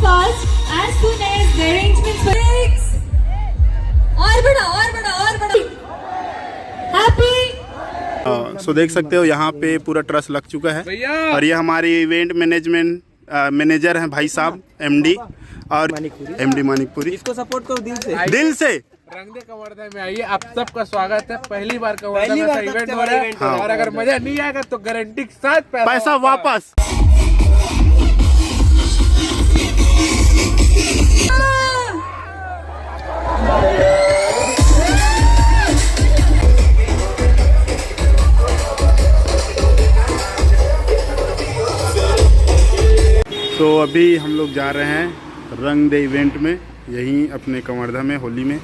fast as soon as the arrangements were. और बड़ा happy. सो देख सकते हो यहाँ पे पूरा ट्रस्ट लग चुका है और ये हमारी इवेंट मैनेजमेंट मैनेजर हैं भाई साहब एमडी और एमडी मानिकपुरी। इसको सपोर्ट करो दिल से रंग दे कवर्धा में आइए, आप सबका स्वागत है। पहली बार कवर्धा में इवेंट हो रहा है और अगर मजा नहीं आएगा तो गारंटी के साथ पैसा वापस। तो अभी हम लोग जा रहे हैं रंग दे इवेंट में, यहीं अपने कवर्धा में होली में।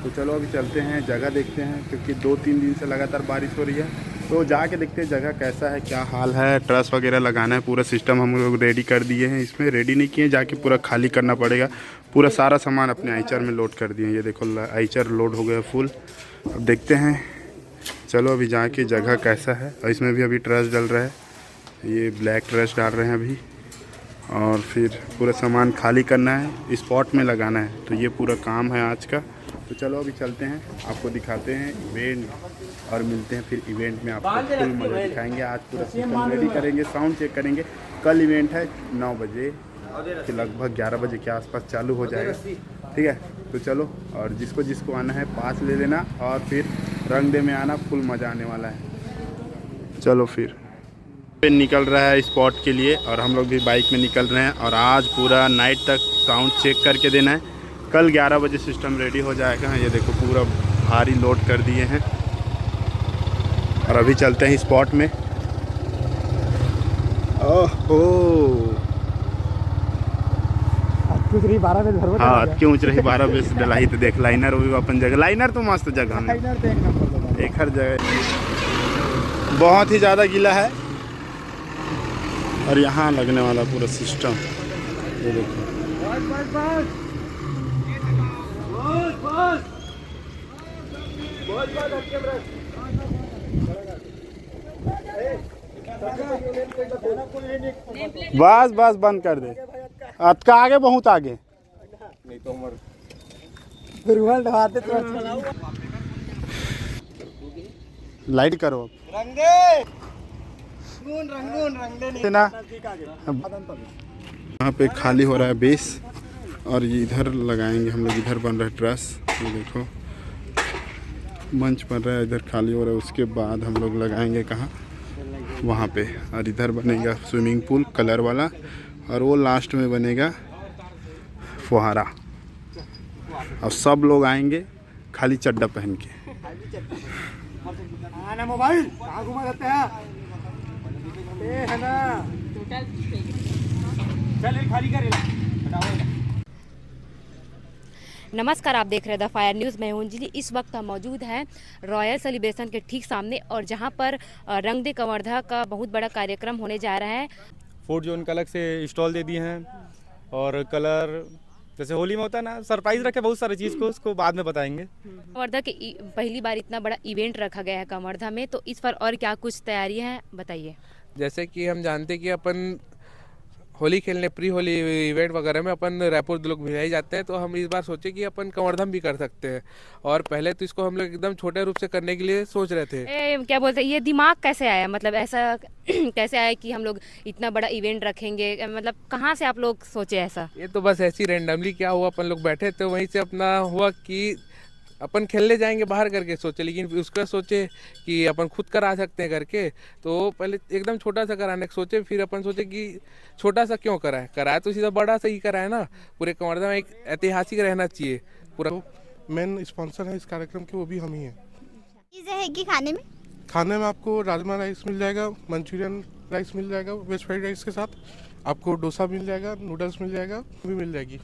तो चलो अभी चलते हैं, जगह देखते हैं, क्योंकि 2-3 दिन से लगातार बारिश हो रही है। तो जाके देखते हैं जगह कैसा है, क्या हाल है। ट्रस वगैरह लगाना है, पूरा सिस्टम हम लोग रेडी कर दिए हैं। इसमें रेडी नहीं किए, जाके पूरा खाली करना पड़ेगा। पूरा सारा सामान अपने आइचर में लोड कर दिए। ये देखो आइचर लोड हो गया फुल। अब देखते हैं, चलो अभी जाके जगह कैसा है। और इसमें भी अभी ट्रस डल रहा है, ये ब्लैक ट्रस डाल रहे हैं अभी। और फिर पूरा सामान खाली करना है, स्पॉट में लगाना है। तो ये पूरा काम है आज का। तो चलो अभी चलते हैं, आपको दिखाते हैं इवेंट और मिलते हैं फिर इवेंट में। आपको फुल मजा दिखाएंगे। आज पूरा सिस्टम रेडी करेंगे, साउंड चेक करेंगे। कल इवेंट है 9 बजे कि लगभग 11 बजे के आसपास चालू हो जाएगा, ठीक है। तो चलो, और जिसको जिसको आना है पास ले लेना और फिर रंग दे में आना, फुल मज़ा आने वाला है। चलो फिर निकल रहा है स्पॉट के लिए और हम लोग भी बाइक में निकल रहे हैं। और आज पूरा नाइट तक साउंड चेक करके देना है। कल 11 बजे सिस्टम रेडी हो जाएगा। ये देखो पूरा भारी लोड कर दिए हैं और अभी चलते हैं स्पॉट में। ओहो हाँ, क्यों रही 12 बजे डलाई। तो देख लाइनर भी अपन जगह, लाइनर तो मस्त जगह में एक हर जगह। बहुत ही ज़्यादा गीला है और यहाँ लगने वाला पूरा सिस्टम ये देखो। बस बस बंद कर दे, अतका आगे बहुत आगे नहीं तो लाइट करो ना। यहाँ पे खाली हो रहा है बेस और इधर लगाएंगे हम लोग। इधर बन रहा है ट्रस, ये देखो मंच बन रहा है, इधर खाली हो रहा है। उसके बाद हम लोग लगाएंगे कहाँ, वहाँ पे। और इधर बनेगा स्विमिंग पूल कलर वाला और वो लास्ट में बनेगा फुहारा। और सब लोग आएंगे खाली चड्डा पहन के। नमस्कार, आप देख रहे हैं द फायर न्यूज़। मैं हूं अंजलि। इस वक्त हम मौजूद हैं रॉयल सेलिब्रेशन के ठीक सामने और जहां पर रंग दे कवर्धा का बहुत बड़ा कार्यक्रम होने जा रहा है। फूड जोन का अलग से स्टॉल दे दिए हैं और कलर जैसे होली में होता है ना, सरप्राइज रखे बहुत सारी चीज़ को, उसको बाद में बताएंगे। कवर्धा के पहली बार इतना बड़ा इवेंट रखा गया है कवर्धा में, तो इस पर और क्या कुछ तैयारी है बताइए। जैसे कि हम जानते हैं कि अपन होली खेलने प्री होली इवेंट वगैरह में अपन रायपुर लोग भिजाई जाते हैं, तो हम इस बार सोचे कि अपन कवर्धा भी कर सकते हैं। और पहले तो इसको हम लोग एकदम छोटे रूप से करने के लिए सोच रहे थे। क्या बोलते हैं, ये दिमाग कैसे आया, मतलब ऐसा कैसे आया कि हम लोग इतना बड़ा इवेंट रखेंगे, मतलब कहाँ से आप लोग सोचे ऐसा? ये तो बस ऐसी रैंडमली क्या हुआ, अपन लोग बैठे थे वहीं से अपना हुआ कि अपन खेलने जाएंगे बाहर करके सोचे, लेकिन उसका सोचे कि अपन खुद करा सकते हैं करके। तो पहले एकदम छोटा सा कराने सोचे, फिर अपन सोचे कि छोटा सा क्यों कराए तो सीधा बड़ा सा ही कराए ना। पूरे कवर्धा में एक ऐतिहासिक रहना चाहिए पूरा। मेन स्पॉन्सर है इस कार्यक्रम के, वो भी हम ही हैं। चीज़ें है कि खाने में आपको राजमा राइस मिल जाएगा, मंचूरियन राइस मिल जाएगा वेज फ्राइड राइस के साथ, आपको डोसा मिल जाएगा, नूडल्स मिल जाएगा, भी मिल जाएगी।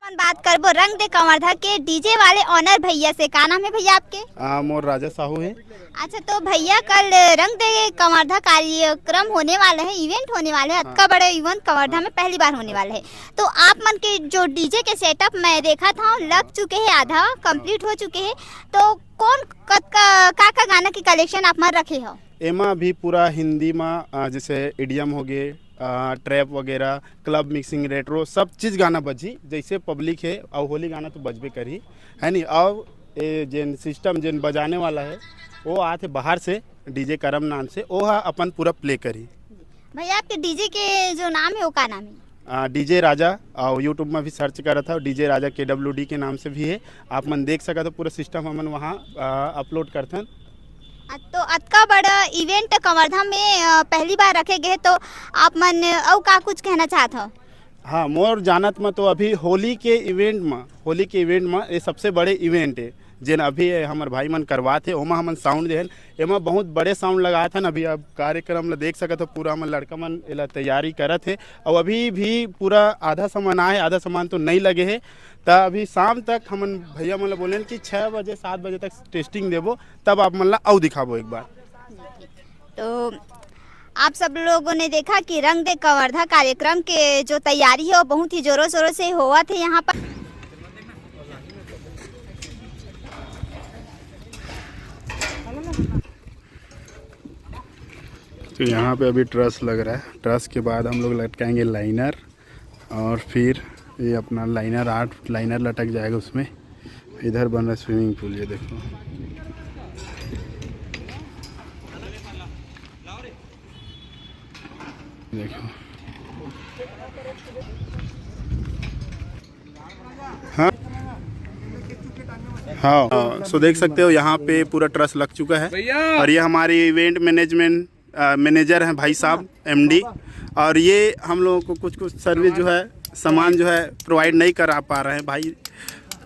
बात करबो रंग दे कवर्धा के डीजे वाले ऑनर भैया से। का नाम है भैया आपके? मोर राजा साहू है। अच्छा, तो भैया कल रंग दे कवर्धा कार्यक्रम होने वाला है, इवेंट होने वाले है। इतना बड़े इवेंट कवर्धा में पहली बार होने वाला है। तो आप मन के जो डीजे के सेटअप मैं देखा था लग चुके हैं, आधा कंप्लीट हो चुके हैं। तो कौन का गाना की कलेक्शन आप मन रखे हो? एमा भी पूरा हिंदी में जैसे इडियम हो गए, ट्रैप वगैरह, क्लब मिक्सिंग, रेट्रो सब चीज़ गाना बजी। जैसे पब्लिक है और होली गाना तो बजबे करी है नहीं। और ये जेन सिस्टम जेन बजाने वाला है वो आते बाहर से डीजे करम नाम से, वो अपन पूरा प्ले करी। भैया आपके डीजे के जो नाम है वो का नाम है? डीजे राजा, और यूट्यूब में भी सर्च करा था, डीजे राजा KWD के नाम से भी है। आप मन देख सका तो पूरा सिस्टम हमन वहाँ अपलोड करते हैं। तो अतका बड़ा इवेंट कवर्धा में पहली बार रखे गए, तो आप मन और का कुछ कहना चाहत हो? हाँ, मोर जानत में तो अभी होली के इवेंट में ये सबसे बड़े इवेंट है जिन अभी हमारे भाई मन करवाते ओमा हमन साउंड देहन। एमा बहुत बड़े साउंड लगाए थे। अभी अब कार्यक्रम ला देख सकते हो, पूरा हमन लड़का मन एला तैयारी करत है और अभी भी पूरा आधा सामान आए, आधा सामान तो नहीं लगे है। तो अभी शाम तक हमन भैया मन ला बोले कि 6 बजे 7 बजे तक टेस्टिंग देबो, तब आप मन ला और दिखाबो एक बार। तो आप सब लोगों ने देखा कि रंग दे कवर्धा कार्यक्रम के जो तैयारी है वो बहुत ही जोरों शोरों से हुआ थे यहाँ पर। तो यहाँ पे अभी ट्रस लग रहा है। ट्रस के बाद हम लोग लटकाएंगे लाइनर, और फिर ये अपना लाइनर 8 लाइनर लटक जाएगा उसमें। इधर बन रहा है स्विमिंग पूल, ये देखो। देखो हाँ हाँ, सो देख सकते हो यहाँ पे पूरा ट्रस लग चुका है। और ये हमारी इवेंट मैनेजमेंट मैनेजर हैं भाई साहब, MD। और ये हम लोगों को कुछ सर्विस जो है, सामान जो है प्रोवाइड नहीं करा पा रहे हैं। भाई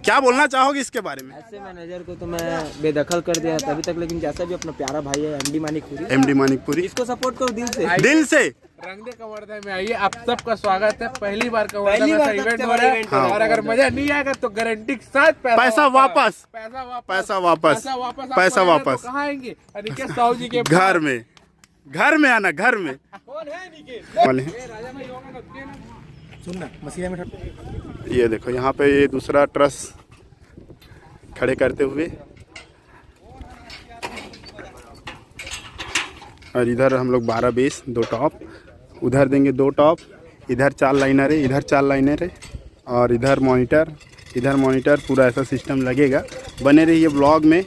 क्या बोलना चाहोगे इसके बारे में? ऐसे मैनेजर को तो मैं बेदखल कर दिया तभी तक, लेकिन जैसा भी अपना प्यारा भाई है MD मानिकपुरी, इसको सपोर्ट करो दिल से। रंग दे कवर्धा में आइए, आप सबका स्वागत है। पहली बार कवर्धा में ऐसा इवेंट हो रहा है। हाँ। और अगर मजा नहीं आएगा तो गारंटी के साथ पैसा वापस। कहाँ आएंगे? निकेश साहू जी के घर में आना, घर में। सुनना मसीहा में ये देखो यहाँ पे ये दूसरा ट्रस खड़े करते हुए, और इधर हम लोग 12 बेस 2 टॉप, उधर देंगे 2 टॉप, इधर 4 लाइनर है, इधर 4 लाइनर है, और इधर मॉनिटर पूरा ऐसा सिस्टम लगेगा। बने रहिए ब्लॉग में,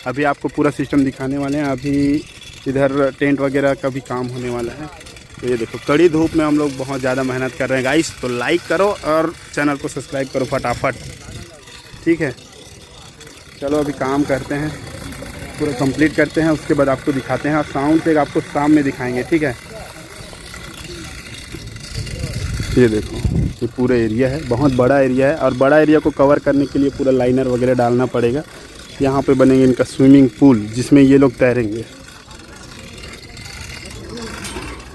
अभी आपको पूरा सिस्टम दिखाने वाले हैं। अभी इधर टेंट वगैरह का भी काम होने वाला है। तो ये देखो कड़ी धूप में हम लोग बहुत ज़्यादा मेहनत कर रहे हैं गाइस। तो लाइक करो और चैनल को सब्सक्राइब करो फटाफट, ठीक है। चलो अभी काम करते हैं, पूरा कंप्लीट करते हैं, उसके बाद आपको दिखाते हैं। और साउंड चेक आपको शाम में दिखाएंगे, ठीक है। ये देखो ये पूरा एरिया है, बहुत बड़ा एरिया है, और बड़ा एरिया को कवर करने के लिए पूरा लाइनर वगैरह डालना पड़ेगा। यहाँ पे बनेंगे इनका स्विमिंग पूल जिसमें ये लोग तैरेंगे।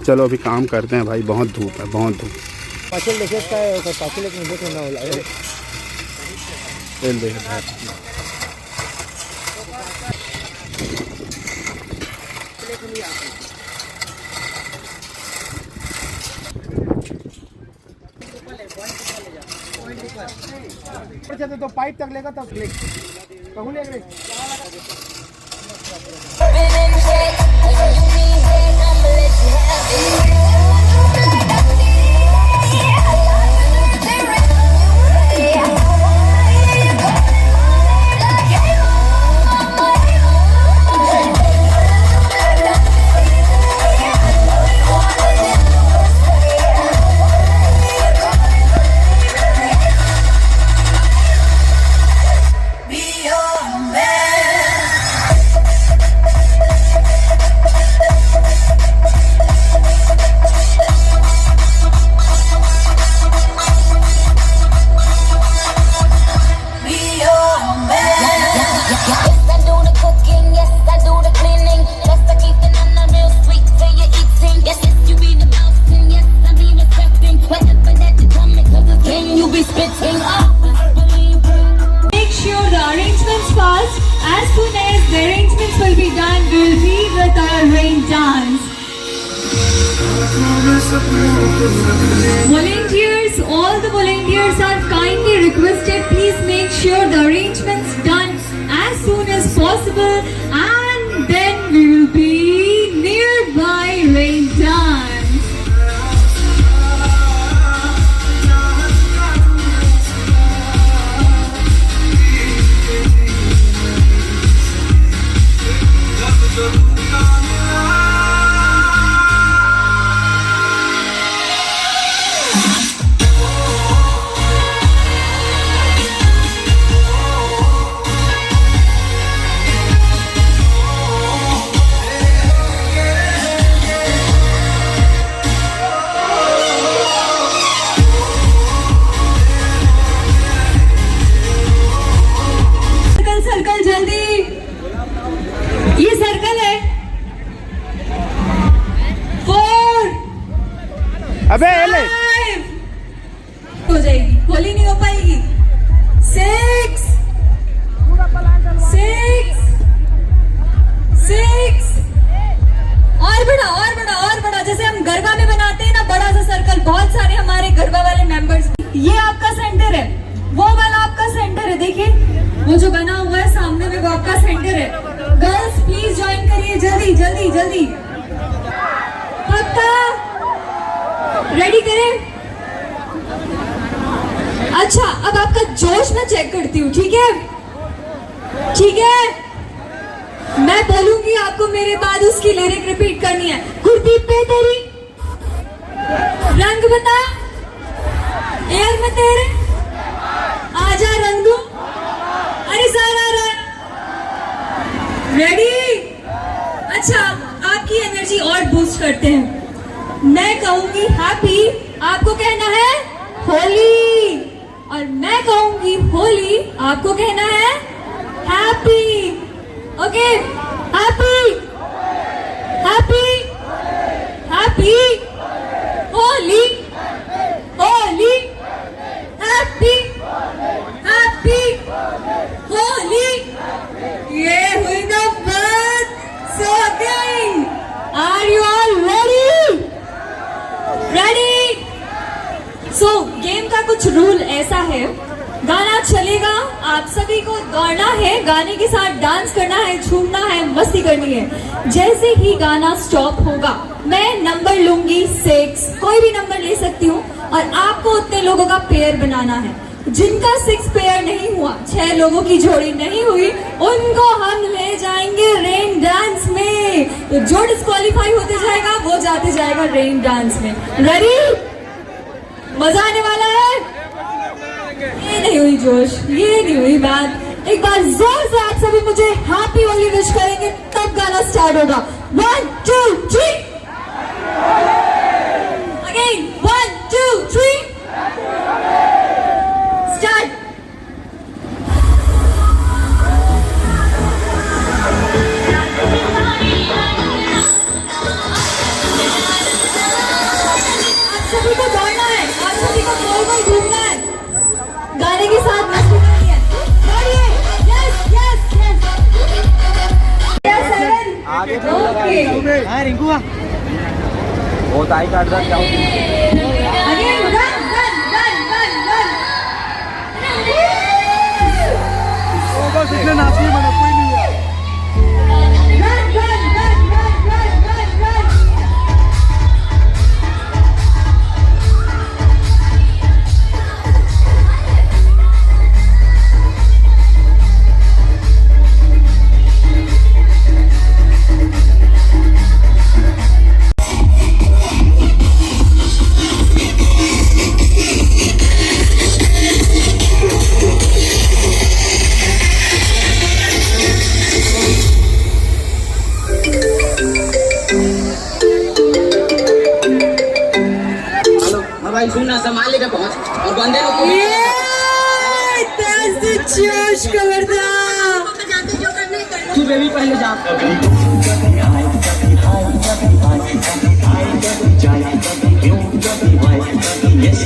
चलो अभी काम करते हैं भाई, बहुत धूप है, बहुत धूप। तो पाइप तक लेगा तब कहूँ ले गए। Volunteers, all the volunteers are kindly requested, please make sure the arrangements done as soon as possible, and then we will be nearby rain dance. हो जाएगी, होली नहीं हो पाएगी। 6 और बड़ा और बड़ा और बड़ा, जैसे हम गरबा में बनाते हैं ना बड़ा सा सर्कल, बहुत सारे हमारे गरबा वाले मेंबर्स। ये आपका सेंटर है, वो वाला आपका सेंटर है, देखिए वो जो बना हुआ है सामने में वो आपका सेंटर है। गर्ल्स प्लीज ज्वाइन करिए, जल्दी जल्दी जल्दी। पक्का रेडी करें? अच्छा, अब आपका जोश मैं चेक करती हूँ, ठीक है? ठीक है, मैं बोलूंगी आपको, मेरे बाद उसकी लिरिक रिपीट करनी है। कुर्ती पे तेरी रंग बता, एयर में तेरे आजा रंग दूं, अरे सारा रेडी? अच्छा, आपकी एनर्जी और बूस्ट करते हैं। मैं कहूंगी हैप्पी, आपको कहना है होली, और मैं कहूंगी होली, आपको कहना है happy. Okay, happy happy happy Holi Holi happy happy Holi. ये हुई ना बात। So again, are you all ready? Ready? So game का कुछ रूल ऐसा है, गाना चलेगा, आप सभी को दौड़ना है, गाने के साथ डांस करना है, झूमना है, मस्ती करनी है। जैसे ही गाना स्टॉप होगा मैं नंबर लूंगी 6, कोई भी नंबर ले सकती हूँ, और आपको उतने लोगों का पेयर बनाना है। जिनका 6 पेयर नहीं हुआ, 6 लोगों की जोड़ी नहीं हुई, उनको हम ले जाएंगे रेन डांस में। तो जो डिस्क्वालीफाई होते जाएगा वो जाते जाएगा रेन डांस में। रेडी? मजा आने वाला है। ये नहीं हुई जोश, ये नहीं हुई बात। एक बार जोर से आप सभी मुझे हैप्पी होली विश करेंगे, तब गाना स्टार्ट होगा। 1 2 3 अगेन, 1 2 3 स्टार्ट। आप सभी को दौड़ना है, आप सभी को गोल गोल घूमना है, गाने के साथ मस्ती करनी है। दौड़िए, यस यस यस। आगे ओके, हाँ रिंकू बहुत आई काट रहा, क्या again run run run run run. बस इतने नाचने बना, कोई नहीं है। Run run run run run run run. भाई सुनना, संभाल लेकर पहुंच और बंदे को जोश कवर्धा। तू बेबी पहले जा। Yes,